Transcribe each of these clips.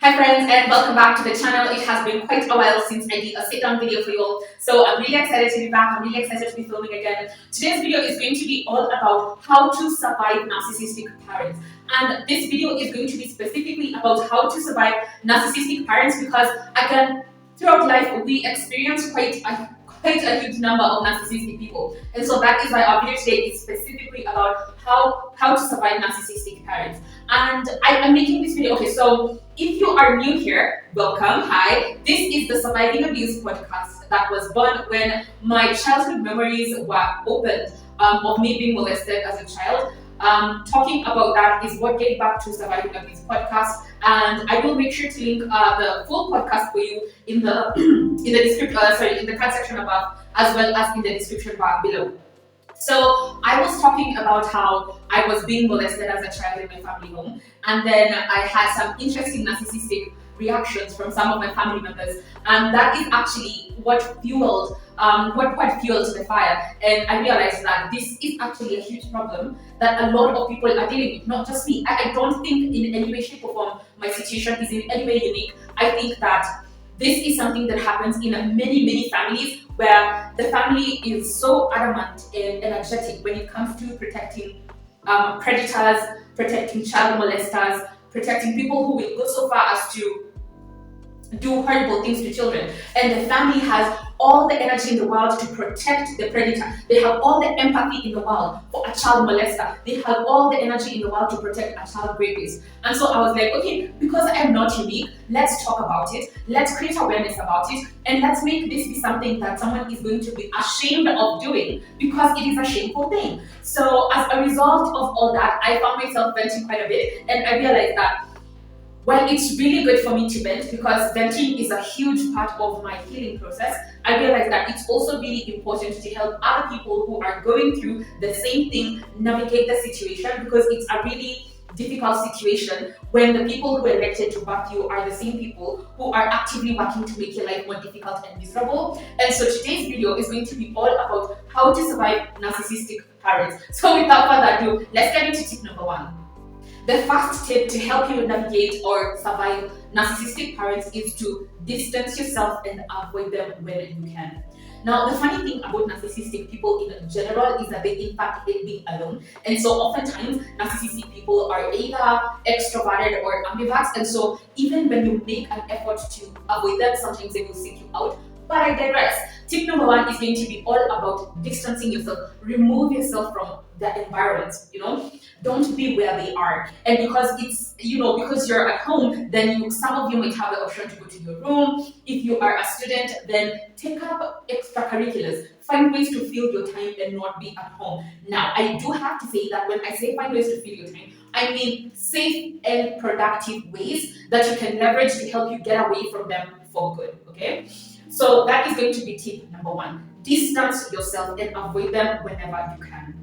Hi friends, and welcome back to the channel. It has been quite a while since I did a sit-down video for you all, so I'm really excited to be back. I'm really excited to be filming again. Today's video is going to be all about how to survive narcissistic parents, and this video is going to be specifically about how to survive narcissistic parents because again, throughout life we experience quite a huge number of narcissistic people, and so that is why our video today is specifically about how to survive narcissistic parents. And I am making this video. Okay, so if you are new here, welcome. Hi, this is the Surviving Abuse podcast that was born when my childhood memories were opened of me being molested as a child. Talking about that is what gave back to Surviving Abuse podcast, and I will make sure to link the full podcast for you in the in the card section above, as well as in the description bar below. So I was talking about how I was being molested as a child in my family home, and then I had some interesting narcissistic reactions from some of my family members, and that is actually what fueled the fire. And I realized that this is actually a huge problem that a lot of people are dealing with, not just me. I don't think in any way, shape or form my situation is in any way unique. I think that this is something that happens in many families, where the family is so adamant and energetic when it comes to protecting predators, protecting child molesters, protecting people who will go so far as to do horrible things to children. And the family has all the energy in the world to protect the predator. They have all the empathy in the world for a child molester. They have all the energy in the world to protect a child rapist. And so I was like, okay, because I am not unique, let's talk about it. Let's create awareness about it. And let's make this be something that someone is going to be ashamed of doing, because it is a shameful thing. So as a result of all that, I found myself venting quite a bit. And I realized that while it's really good for me to vent, because venting is a huge part of my healing process, I realized that it's also really important to help other people who are going through the same thing navigate the situation, because it's a really difficult situation when the people who are elected to back you are the same people who are actively working to make your life more difficult and miserable. And so today's video is going to be all about how to survive narcissistic parents. So without further ado, let's get into tip number one. The first tip to help you navigate or survive narcissistic parents is to distance yourself and avoid them when you can. Now, the funny thing about narcissistic people in general is that they in fact hate being alone. And so oftentimes narcissistic people are either extroverted or ambiverts. And so even when you make an effort to avoid them, sometimes they will seek you out. But I digress. Tip number one is going to be all about distancing yourself. Remove yourself from the environment, don't be where they are. And because it's, because you're at home, then some of you might have the option to go to your room. If you are a student, then take up extracurriculars. Find ways to fill your time and not be at home. Now, I do have to say that when I say find ways to fill your time, I mean safe and productive ways that you can leverage to help you get away from them for good, okay? So that is going to be tip number one. Distance yourself and avoid them whenever you can.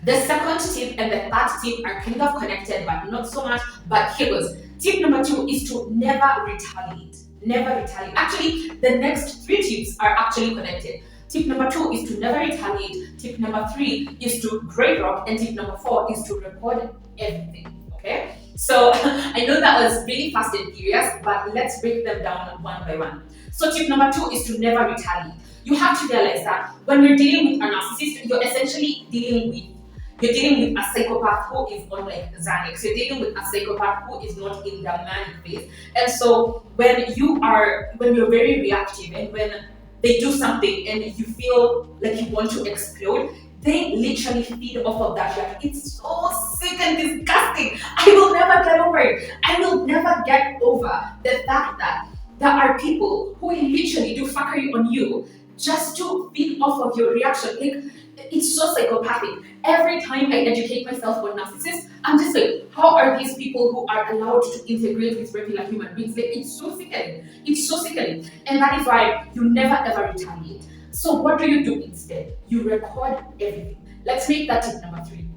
The second tip and the third tip are kind of connected, but not so much. But here goes. Tip number two is to never retaliate. Never retaliate. Actually, the next three tips are actually connected. Tip number two is to never retaliate. Tip number three is to grade rock. And tip number four is to record everything. Okay? So I know that was really fast and furious, but let's break them down one by one. So tip number two is to never retaliate. You have to realize that when you're dealing with a narcissist, you're essentially dealing with a psychopath who is on like Xanax. You're dealing with a psychopath who is not in their manic phase. And so when you're very reactive and when they do something and you feel like you want to explode, they literally feed off of that reaction. It's so sick and disgusting. I will never get over it. I will never get over the fact that there are people who will literally do fuckery on you just to feed off of your reaction. Like, it's so psychopathic. Every time I educate myself on narcissists, I'm just like, how are these people who are allowed to integrate with regular human beings? Like, it's so sickening. It's so sickening. And that is why you never ever retaliate. So what do you do instead? You record everything. Let's make that tip number three.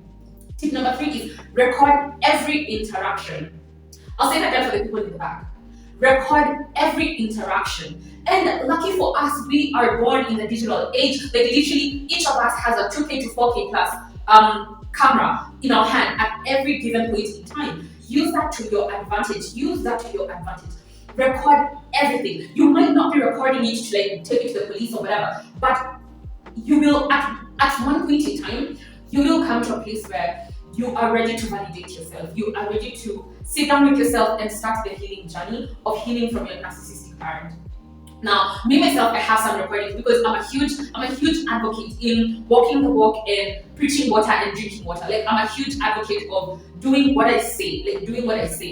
Tip number three is record every interaction. I'll say that again for the people in the back. Record every interaction. And lucky for us, we are born in the digital age. Like literally, each of us has a 2K to 4K plus camera in our hand at every given point in time. use that to your advantage. Use that to your advantage. Record everything. You might not be recording it to like take it to the police or whatever, but you will at one point in time, you will come to a place where you are ready to validate yourself. You are ready to sit down with yourself and start the healing journey of healing from your narcissistic parent. Now, me myself, I have some recordings because I'm a huge advocate in walking the walk and preaching water and drinking water. Like I'm a huge advocate of doing what I say,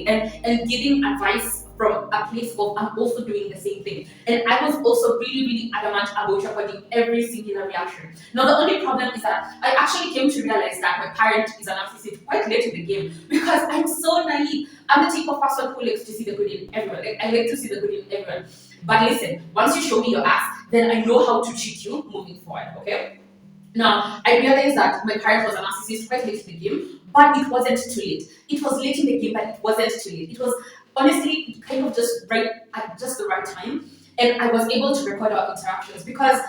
and giving advice from a place of I'm also doing the same thing. And I was also really adamant about recording every singular reaction. Now the only problem is that I actually came to realize that my parent is a narcissist quite late in the game because I'm so naive. I'm the type of person who likes to see the good in everyone. Like I like to see the good in everyone. But listen, once you show me your ass, then I know how to treat you moving forward, okay? Now, I realized that my parent was a narcissist quite late in the game, but it wasn't too late. It was late in the game, but it wasn't too late. It was honestly kind of just right at just the right time, and I was able to record our interactions because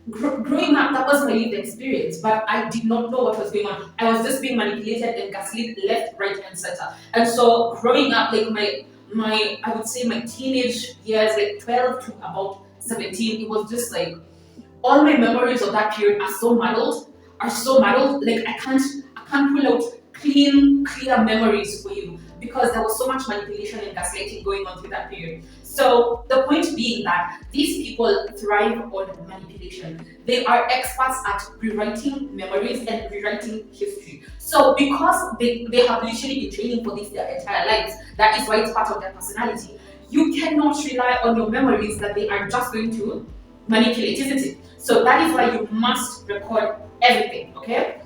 growing up, that was my lived experience, but I did not know what was going on. I was just being manipulated and gaslit left, right, and center. And so growing up, like my I would say my teenage years, like 12 to about 17, it was just like all my memories of that period are so muddled. Like I can't pull out clear memories for you because there was so much manipulation and gaslighting going on through that period. So the point being that these people thrive on manipulation. They are experts at rewriting memories and rewriting history. So because they have literally been training for this their entire lives, that is why it's part of their personality. You cannot rely on your memories that they are just going to manipulate, isn't it? So that is why you must record everything, okay?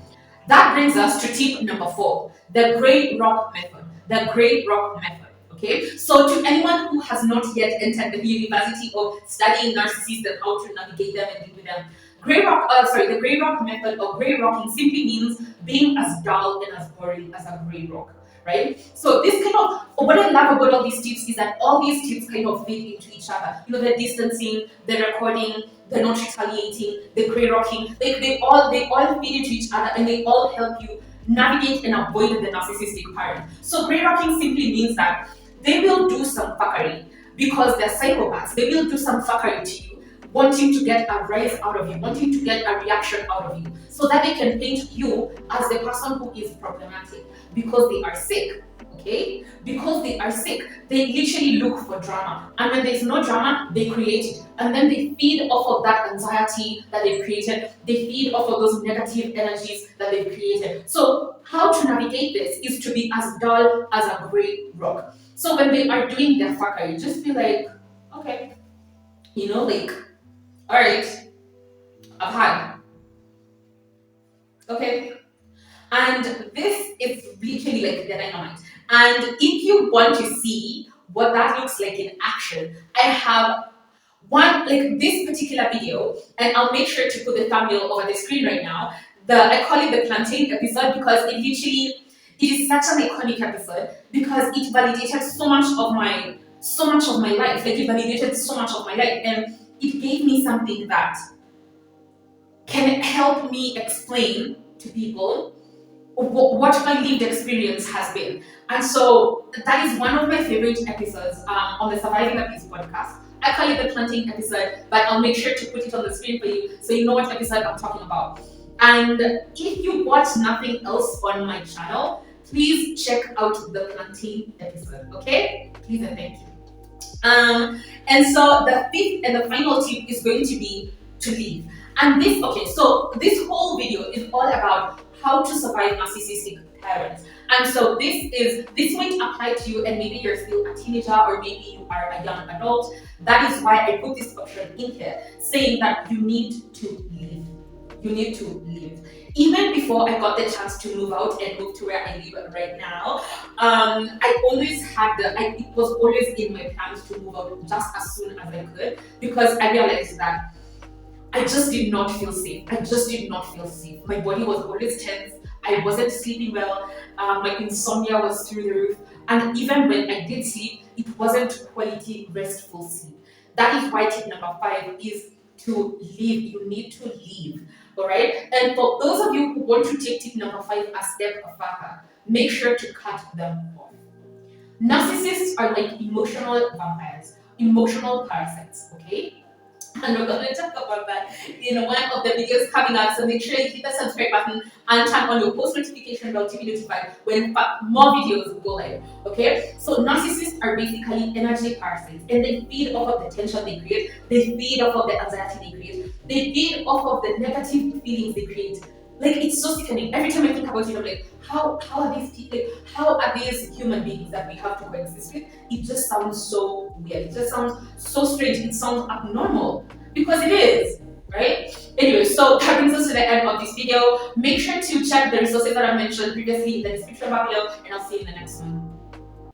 That brings us to tip number 4, the gray rock method. The gray rock method, okay? So to anyone who has not yet entered the University of Studying Narcissists and how to navigate them and deal with them, the gray rock method or gray rocking simply means being as dull and as boring as a gray rock. Right? So this kind of what I love about all these tips is that all these tips kind of feed into each other. You know, the distancing, the recording, the not retaliating, the gray rocking, they all feed into each other and they all help you navigate and avoid the narcissistic parent. So gray rocking simply means that they will do some fuckery because they're psychopaths. They will do some fuckery to you, wanting to get a rise out of you, wanting to get a reaction out of you, so that they can paint you as the person who is problematic because they are sick, okay? Because they are sick, they literally look for drama. And when there's no drama, they create it. And then they feed off of that anxiety that they've created. They feed off of those negative energies that they've created. So how to navigate this is to be as dull as a gray rock. So when they are doing their fuckery, just be like, okay, you know, like, all right, I've had. Okay. And this is literally like the dynamite. And if you want to see what that looks like in action, I have one, like this particular video, and I'll make sure to put the thumbnail over the screen right now. I call it the plantain episode because it is such an iconic episode because it validated so much of my life. Like it validated so much of my life, and it gave me something that can help me explain to people what my lived experience has been. And so that is one of my favorite episodes on the Surviving the Peace podcast. I call it the planting episode, but I'll make sure to put it on the screen for you so you know what episode I'm talking about. And if you watch nothing else on my channel, please check out the planting episode, okay? Please and thank you. And so the fifth and the final tip is going to be to leave. And this whole video is all about how to survive narcissistic parents. And so this might apply to you, and maybe you're still a teenager or maybe you are a young adult. That is why I put this option in here, saying that you need to leave. You need to leave. Even before I got the chance to move out and move to where I live right now, I always had it was always in my plans to move out just as soon as I could, because I realized that I just did not feel safe. My body was always tense. I wasn't sleeping well. My insomnia was through the roof. And even when I did sleep, it wasn't quality, restful sleep. That is why tip number 5 is to leave. You need to leave. All right? And for those of you who want to take tip number 5 a step further, make sure to cut them off. Narcissists are like emotional vampires, emotional parasites, okay? And we're going to talk about that in one of the videos coming up. So make sure you hit the subscribe button and turn on your post notification bell to be notified when more videos go live. Okay? So narcissists are basically energy parasites, and they feed off of the tension they create. They feed off of the anxiety they create. They feed off of the negative feelings they create. Like, it's so sickening. Every time I think about it, I'm like, how are these people? How are these human beings that we have to coexist with? It just sounds so weird. It just sounds so strange. It sounds abnormal because it is, right? Anyway, so that brings us to the end of this video. Make sure to check the resources that I mentioned previously in the description bar below, and I'll see you in the next one.